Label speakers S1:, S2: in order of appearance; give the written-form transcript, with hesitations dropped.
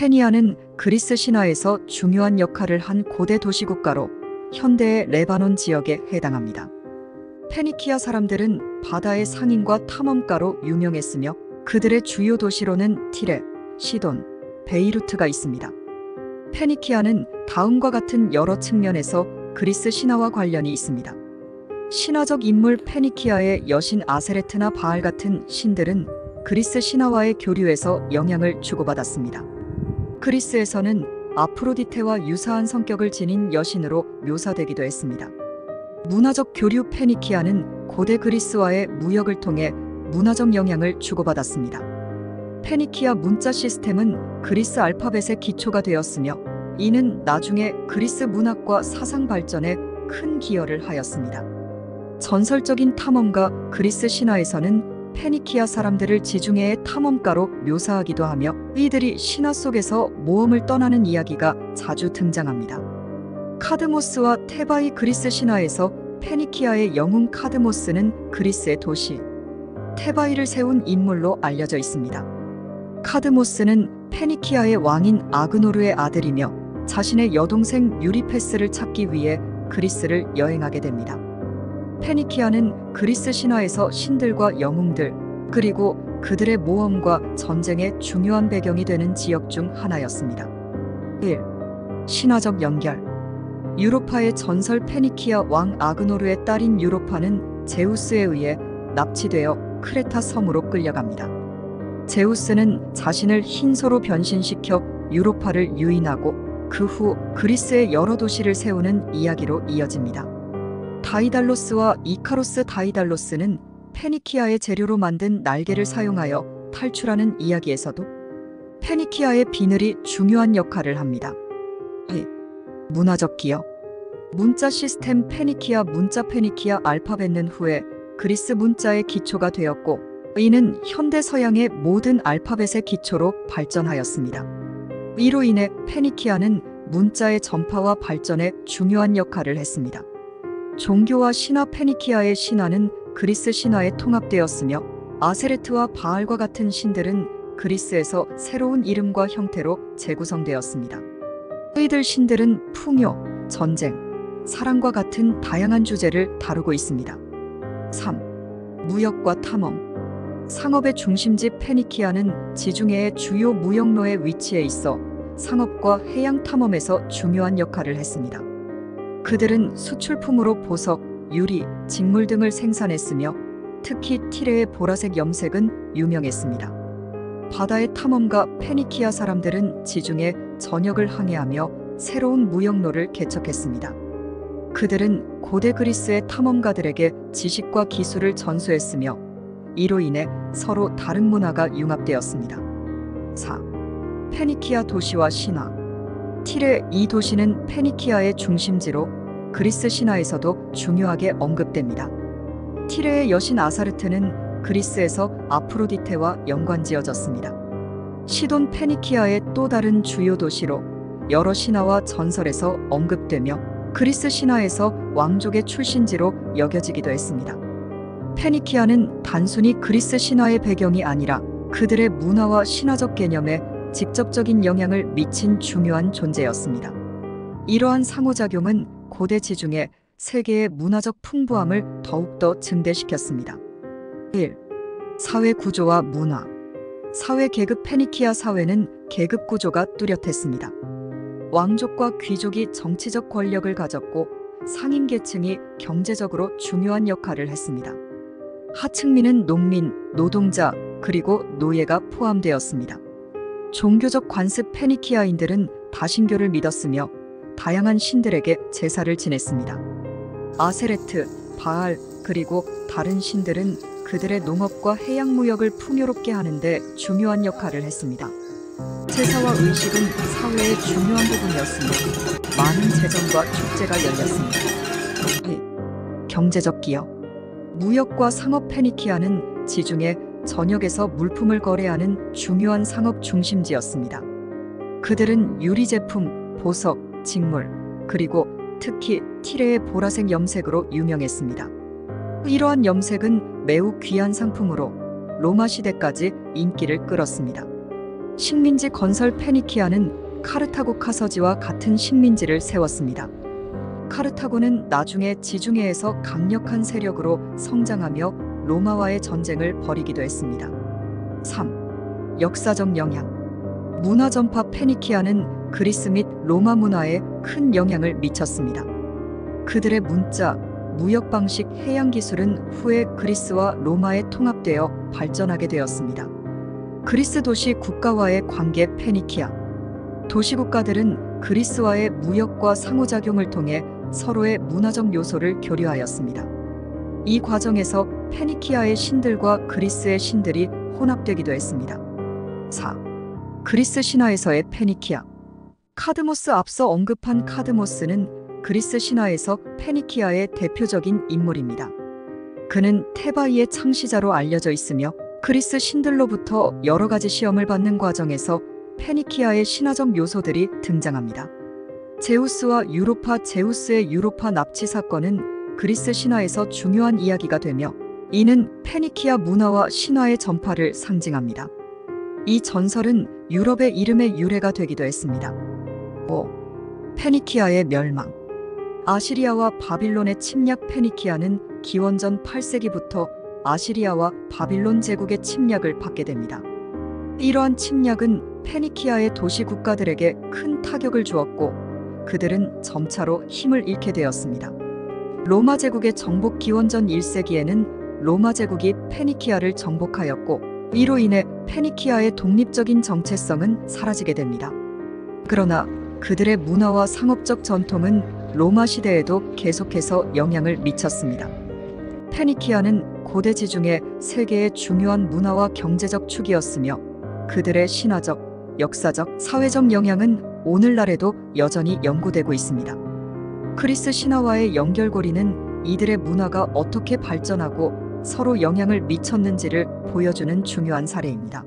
S1: 페니아는 그리스 신화에서 중요한 역할을 한 고대 도시국가로 현대의 레바논 지역에 해당합니다. 페니키아 사람들은 바다의 상인과 탐험가로 유명했으며 그들의 주요 도시로는 티레, 시돈, 베이루트가 있습니다. 페니키아는 다음과 같은 여러 측면에서 그리스 신화와 관련이 있습니다. 신화적 인물 페니키아의 여신 아세레트나 바알 같은 신들은 그리스 신화와의 교류에서 영향을 주고받았습니다. 그리스에서는 아프로디테와 유사한 성격을 지닌 여신으로 묘사되기도 했습니다. 문화적 교류 페니키아는 고대 그리스와의 무역을 통해 문화적 영향을 주고받았습니다. 페니키아 문자 시스템은 그리스 알파벳의 기초가 되었으며 이는 나중에 그리스 문학과 사상 발전에 큰 기여를 하였습니다. 전설적인 탐험가 그리스 신화에서는 페니키아 사람들을 지중해의 탐험가로 묘사하기도 하며 이들이 신화 속에서 모험을 떠나는 이야기가 자주 등장합니다. 카드모스와 테바이 그리스 신화에서 페니키아의 영웅 카드모스는 그리스의 도시 테바이를 세운 인물로 알려져 있습니다. 카드모스는 페니키아의 왕인 아그노르의 아들이며 자신의 여동생 유리페스를 찾기 위해 그리스를 여행하게 됩니다. 페니키아는 그리스 신화에서 신들과 영웅들 그리고 그들의 모험과 전쟁의 중요한 배경이 되는 지역 중 하나였습니다. 1. 신화적 연결 유로파의 전설 페니키아 왕 아그노르의 딸인 유로파는 제우스에 의해 납치되어 크레타 섬으로 끌려갑니다. 제우스는 자신을 흰소로 변신시켜 유로파를 유인하고 그 후 그리스의 여러 도시를 세우는 이야기로 이어집니다. 다이달로스와 이카로스 다이달로스는 페니키아의 재료로 만든 날개를 사용하여 탈출하는 이야기에서도 페니키아의 비늘이 중요한 역할을 합니다. 문화적 기여 문자 시스템 페니키아 문자 페니키아 알파벳은 후에 그리스 문자의 기초가 되었고 이는 현대 서양의 모든 알파벳의 기초로 발전하였습니다. 이로 인해 페니키아는 문자의 전파와 발전에 중요한 역할을 했습니다. 종교와 신화 페니키아의 신화는 그리스 신화에 통합되었으며 아세레트와 바알과 같은 신들은 그리스에서 새로운 이름과 형태로 재구성되었습니다. 이들 신들은 풍요, 전쟁, 사랑과 같은 다양한 주제를 다루고 있습니다. 3. 무역과 탐험 상업의 중심지 페니키아는 지중해의 주요 무역로에 위치해 있어 상업과 해양 탐험에서 중요한 역할을 했습니다. 그들은 수출품으로 보석, 유리, 직물 등을 생산했으며 특히 티레의 보라색 염색은 유명했습니다. 바다의 탐험가 페니키아 사람들은 지중해 전역을 항해하며 새로운 무역로를 개척했습니다. 그들은 고대 그리스의 탐험가들에게 지식과 기술을 전수했으며 이로 인해 서로 다른 문화가 융합되었습니다. 4. 페니키아 도시와 신화 티레 이 도시는 페니키아의 중심지로 그리스 신화에서도 중요하게 언급됩니다. 티레의 여신 아사르트는 그리스에서 아프로디테와 연관지어졌습니다. 시돈 페니키아의 또 다른 주요 도시로 여러 신화와 전설에서 언급되며 그리스 신화에서 왕족의 출신지로 여겨지기도 했습니다. 페니키아는 단순히 그리스 신화의 배경이 아니라 그들의 문화와 신화적 개념에 직접적인 영향을 미친 중요한 존재였습니다. 이러한 상호작용은 고대 지중해 세계의 문화적 풍부함을 더욱더 증대시켰습니다. 1. 사회 구조와 문화 사회 계급 페니키아 사회는 계급 구조가 뚜렷했습니다. 왕족과 귀족이 정치적 권력을 가졌고 상인 계층이 경제적으로 중요한 역할을 했습니다. 하층민은 농민, 노동자, 그리고 노예가 포함되었습니다. 종교적 관습 페니키아인들은 다신교를 믿었으며 다양한 신들에게 제사를 지냈습니다. 아세레트, 바알, 그리고 다른 신들은 그들의 농업과 해양 무역을 풍요롭게 하는 데 중요한 역할을 했습니다. 제사와 의식은 사회의 중요한 부분이었으며 많은 제전과 축제가 열렸습니다. 경제적 기여 무역과 상업 페니키아는 지중해 전역에서 물품을 거래하는 중요한 상업 중심지였습니다. 그들은 유리 제품, 보석, 직물, 그리고 특히 티레의 보라색 염색으로 유명했습니다. 이러한 염색은 매우 귀한 상품으로 로마 시대까지 인기를 끌었습니다. 식민지 건설 페니키아는 카르타고 서지와 같은 식민지를 세웠습니다. 카르타고는 나중에 지중해에서 강력한 세력으로 성장하며 로마와의 전쟁을 벌이기도 했습니다. 3. 역사적 영향. 문화 전파. 페니키아는 그리스 및 로마 문화에 큰 영향을 미쳤습니다. 그들의 문자, 무역 방식, 해양 기술은 후에 그리스와 로마에 통합되어 발전하게 되었습니다. 그리스 도시 국가와의 관계. 페니키아 도시국가들은 그리스와의 무역과 상호작용을 통해 서로의 문화적 요소를 교류하였습니다. 이 과정에서 페니키아의 신들과 그리스의 신들이 혼합되기도 했습니다. 4. 그리스 신화에서의 페니키아. 카드모스. 앞서 언급한 카드모스는 그리스 신화에서 페니키아의 대표적인 인물입니다. 그는 테바이의 창시자로 알려져 있으며 그리스 신들로부터 여러 가지 시험을 받는 과정에서 페니키아의 신화적 요소들이 등장합니다. 제우스와 유로파. 제우스의 유로파 납치 사건은 그리스 신화에서 중요한 이야기가 되며 이는 페니키아 문화와 신화의 전파를 상징합니다. 이 전설은 유럽의 이름의 유래가 되기도 했습니다. 5. 페니키아의 멸망. 아시리아와 바빌론의 침략. 페니키아는 기원전 8세기부터 아시리아와 바빌론 제국의 침략을 받게 됩니다. 이러한 침략은 페니키아의 도시 국가들에게 큰 타격을 주었고 그들은 점차로 힘을 잃게 되었습니다. 로마 제국의 정복. 기원전 1세기에는 로마 제국이 페니키아를 정복하였고 이로 인해 페니키아의 독립적인 정체성은 사라지게 됩니다. 그러나 그들의 문화와 상업적 전통은 로마 시대에도 계속해서 영향을 미쳤습니다. 페니키아는 고대 지중해 세계의 중요한 문화와 경제적 축이었으며 그들의 신화적, 역사적, 사회적 영향은 오늘날에도 여전히 연구되고 있습니다. 그리스 신화와의 연결고리는 이들의 문화가 어떻게 발전하고 서로 영향을 미쳤는지를 보여주는 중요한 사례입니다.